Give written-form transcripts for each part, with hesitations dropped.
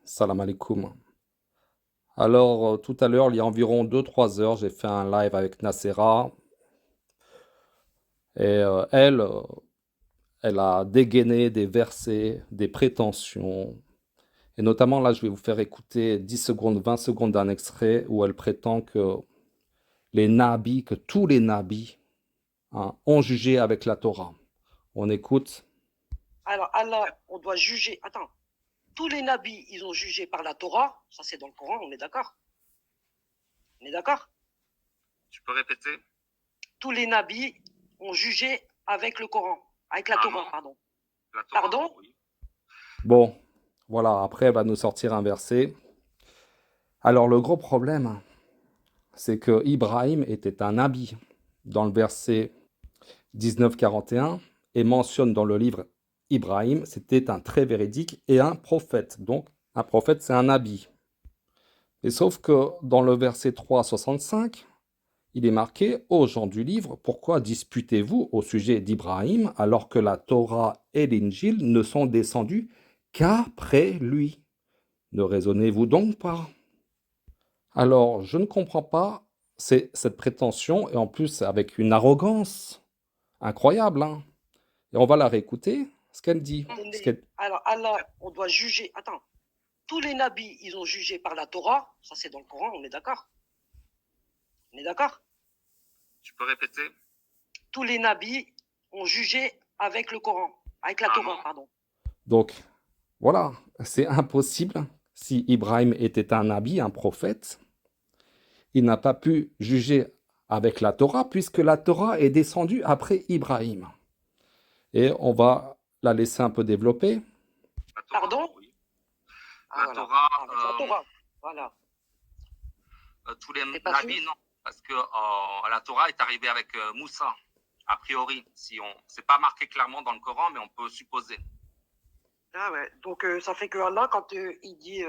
Salam alaikum. Alors, tout à l'heure, il y a environ 2 3 heures, j'ai fait un live avec Nacera et elle a dégainé des versets, des prétentions. Et notamment, là, je vais vous faire écouter 10 secondes, 20 secondes d'un extrait où elle prétend que que tous les nabis, hein, ont jugé avec la Torah. On écoute. Alors Allah, on doit juger. Attends, tous les nabis, ils ont jugé par la Torah. Ça, c'est dans le Coran, on est d'accord? On est d'accord? Tu peux répéter? Tous les nabis ont jugé avec le Coran. Avec la Torah, non. pardon. La Torah, Pardon? oui. Bon, voilà, après, elle va nous sortir un verset. Alors, le gros problème, c'est que Ibrahim était un nabi. Dans le verset 19-41, et mentionne dans le livre Ibrahim, c'était un très véridique et un prophète. Donc, un prophète, c'est un nabi. Et sauf que dans le verset 3-65, il est marqué: Ô gens du livre, pourquoi disputez-vous au sujet d'Ibrahim alors que la Torah et l'Injil ne sont descendus qu'après lui? Ne raisonnez-vous donc pas? Alors, je ne comprends pas cette prétention, et en plus avec une arrogance incroyable, hein. Et on va la réécouter, ce qu'elle dit. Alors Allah, on doit juger. Attends, tous les nabis, ils ont jugé par la Torah. Ça, c'est dans le Coran, on est d'accord? On est d'accord? Tu peux répéter? Tous les nabis ont jugé avec le Coran. Avec la Torah, non. pardon. Donc, voilà, c'est impossible. Si Ibrahim était un nabi, un prophète, il n'a pas pu juger avec la Torah, puisque la Torah est descendue après Ibrahim. Et on va la laisser un peu développer. La Torah, Pardon? oui. Ah, La voilà. Torah, Avec la Torah, voilà. tous les C'est pas nabis, sûr? non. Parce que la Torah est arrivée avec Moussa, a priori. C'est pas marqué clairement dans le Coran, mais on peut supposer. Ah ouais, donc ça fait que Allah, quand il dit...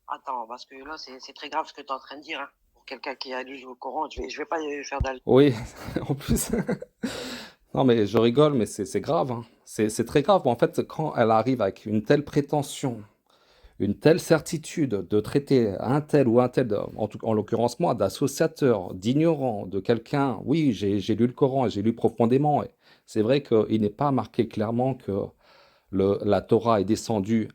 Attends, parce que là, c'est très grave ce que tu es en train de dire. Hein. Pour quelqu'un qui a lu le Coran, je vais pas faire d'al. Oui, en plus. Non, mais je rigole, mais c'est grave, hein. C'est très grave. En fait, quand elle arrive avec une telle prétention, une telle certitude de traiter un tel ou un tel, en l'occurrence moi, d'associateur, d'ignorant, de quelqu'un, oui, j'ai lu le Coran et j'ai lu profondément. Et c'est vrai qu'il n'est pas marqué clairement que la Torah est descendue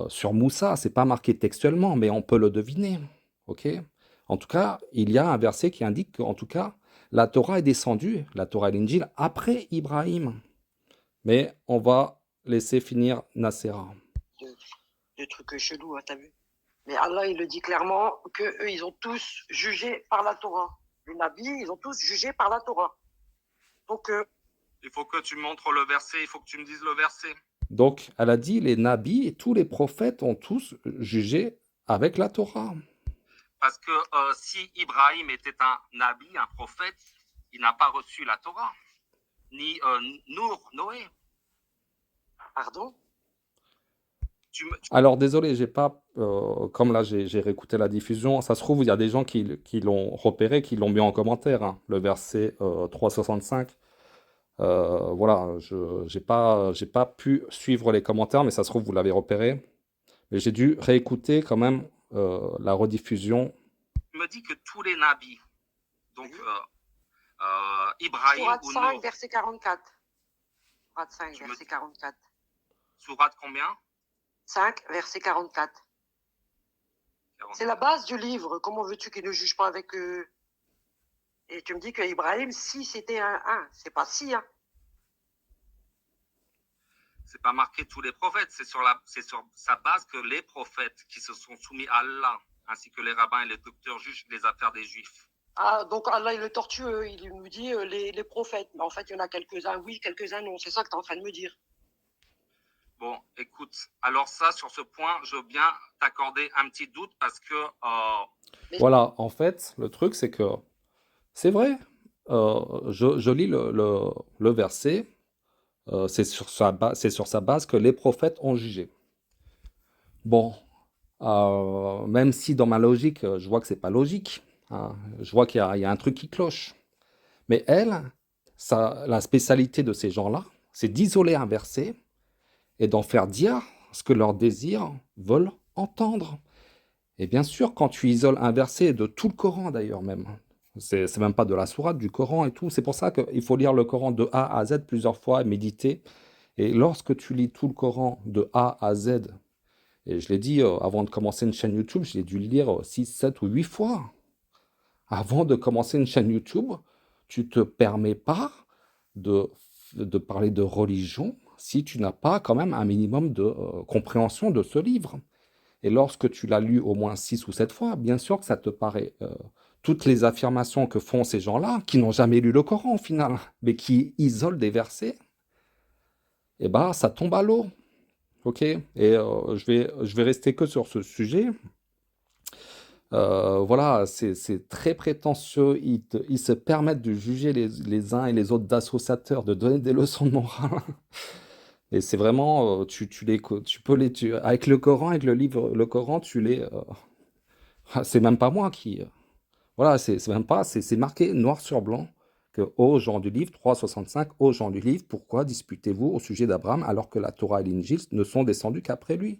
sur Moussa, c'est pas marqué textuellement, mais on peut le deviner. Ok? En tout cas, il y a un verset qui indique qu'en tout cas, la Torah est descendue, la Torah et l'Injil, après Ibrahim. Mais on va laisser finir Nacera. De trucs chelous, hein, t'as vu? Mais Allah, il le dit clairement que eux, ils ont tous jugé par la Torah. Les nabis, ils ont tous jugé par la Torah. Donc, Il faut que tu montres le verset, il faut que tu me dises le verset. Donc, elle a dit, les nabis et tous les prophètes ont tous jugé avec la Torah. Parce que si Ibrahim était un nabi, un prophète, il n'a pas reçu la Torah, ni Noé. pardon? Alors, désolé, j'ai pas, comme là, j'ai réécouté la diffusion, ça se trouve, il y a des gens qui l'ont repéré, qui l'ont mis en commentaire, hein, le verset 365. Voilà, j'ai pas pu suivre les commentaires, mais ça se trouve, vous l'avez repéré. Mais j'ai dû réécouter quand même la rediffusion. Tu me dis que tous les nabis, donc Ibrahim Sourate ou 5, Noé. verset 44. Sourate 5, verset 44. Sourate combien? 5, verset 44. C'est la base du livre. Comment veux-tu qu'il ne juge pas avec eux? Et tu me dis que Ibrahim, si c'était un 1, c'est pas si, hein. C'est pas marqué tous les prophètes, c'est sur sa base que les prophètes qui se sont soumis à Allah, ainsi que les rabbins et les docteurs jugent les affaires des juifs. Ah, donc Allah, il est tortueux, il nous dit les prophètes. Mais en fait, il y en a quelques-uns oui, quelques-uns non. C'est ça que tu es en train de me dire. Bon, écoute, alors ça, sur ce point, je veux bien t'accorder un petit doute parce que... Voilà, en fait, le truc, c'est que c'est vrai, je lis le verset, c'est sur sa base que les prophètes ont jugé. Bon, même si dans ma logique, je vois que c'est pas logique, hein, je vois qu'il y a un truc qui cloche. Mais elle, la spécialité de ces gens-là, c'est d'isoler un verset et d'en faire dire ce que leurs désirs veulent entendre. Et bien sûr, quand tu isoles un verset de tout le Coran d'ailleurs même, c'est même pas de la sourate, du Coran et tout, c'est pour ça qu'il faut lire le Coran de A à Z plusieurs fois et méditer. Et lorsque tu lis tout le Coran de A à Z, et je l'ai dit avant de commencer une chaîne YouTube, je l'ai dû le lire 6, 7 ou 8 fois. Avant de commencer une chaîne YouTube, tu te permets pas de, de parler de religion si tu n'as pas quand même un minimum de compréhension de ce livre. Et lorsque tu l'as lu au moins 6 ou 7 fois, bien sûr que ça te paraît toutes les affirmations que font ces gens-là, qui n'ont jamais lu le Coran au final, mais qui isolent des versets, et bah ça tombe à l'eau. Ok? Et je vais rester que sur ce sujet. Voilà, c'est très prétentieux. Ils se permettent de juger les uns et les autres d'associateurs, de donner des leçons de morale. Et c'est vraiment, tu peux avec le Coran, avec le livre, le Coran, c'est même pas moi qui, voilà, c'est même pas, c'est marqué noir sur blanc que aux gens du livre 365, aux gens du livre, pourquoi disputez-vous au sujet d'Abraham alors que la Torah et l'Injil ne sont descendus qu'après lui?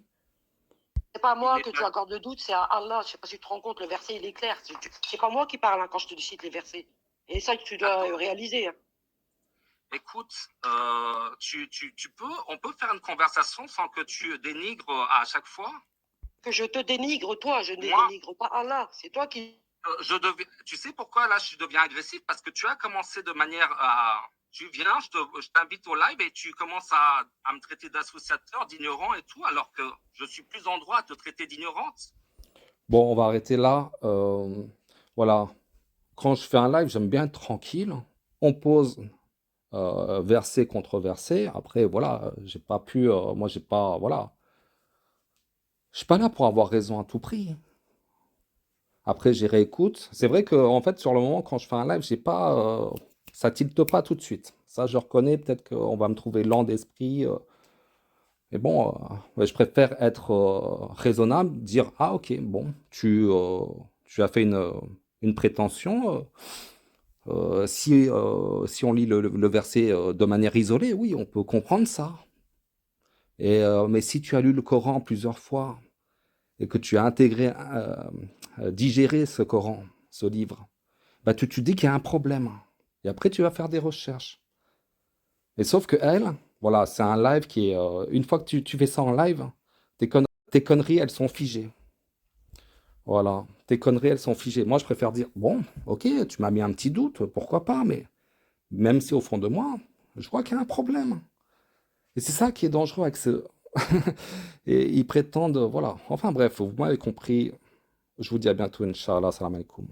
C'est pas à moi que tu accordes de doute, c'est à Allah. Je sais pas si tu te rends compte, le verset il est clair. C'est pas moi qui parle quand je te cite les versets. Et ça, tu dois réaliser. Écoute, on peut faire une conversation sans que tu dénigres à chaque fois. Que je te dénigre, toi, je ne dénigre pas Allah. C'est toi qui. Tu sais pourquoi là je deviens agressif? Parce que tu as commencé de manière à. Tu viens, je t'invite au live et tu commences à me traiter d'associateur, d'ignorant et tout, alors que je suis plus en droit de te traiter d'ignorante. Bon, on va arrêter là. Voilà. Quand je fais un live, j'aime bien être tranquille. On pose verset contre verset. Après, voilà, j'ai pas pu. Moi, j'ai pas. Voilà. Je suis pas là pour avoir raison à tout prix. Après, j'y réécoute. C'est vrai que, en fait, sur le moment, quand je fais un live, j'ai pas. Ça tilte pas tout de suite. Ça, je reconnais. Peut-être qu'on va me trouver lent d'esprit. Mais bon, ouais, je préfère être raisonnable, dire, ah ok, bon, tu as fait une prétention. Si on lit le verset de manière isolée, oui, on peut comprendre ça. Mais si tu as lu le Coran plusieurs fois et que tu as intégré, digéré ce Coran, ce livre, bah tu dis qu'il y a un problème. Et après, tu vas faire des recherches. Et sauf que elle, voilà, c'est un live qui est. Une fois que tu fais ça en live, tes conneries, elles sont figées. Voilà, tes conneries, elles sont figées. Moi, je préfère dire, bon, ok, tu m'as mis un petit doute, pourquoi pas, mais même si au fond de moi, je vois qu'il y a un problème. Et c'est ça qui est dangereux avec ce. Et ils prétendent, voilà. Enfin bref, vous m'avez compris. Je vous dis à bientôt, Inch'Allah, salam alaikum.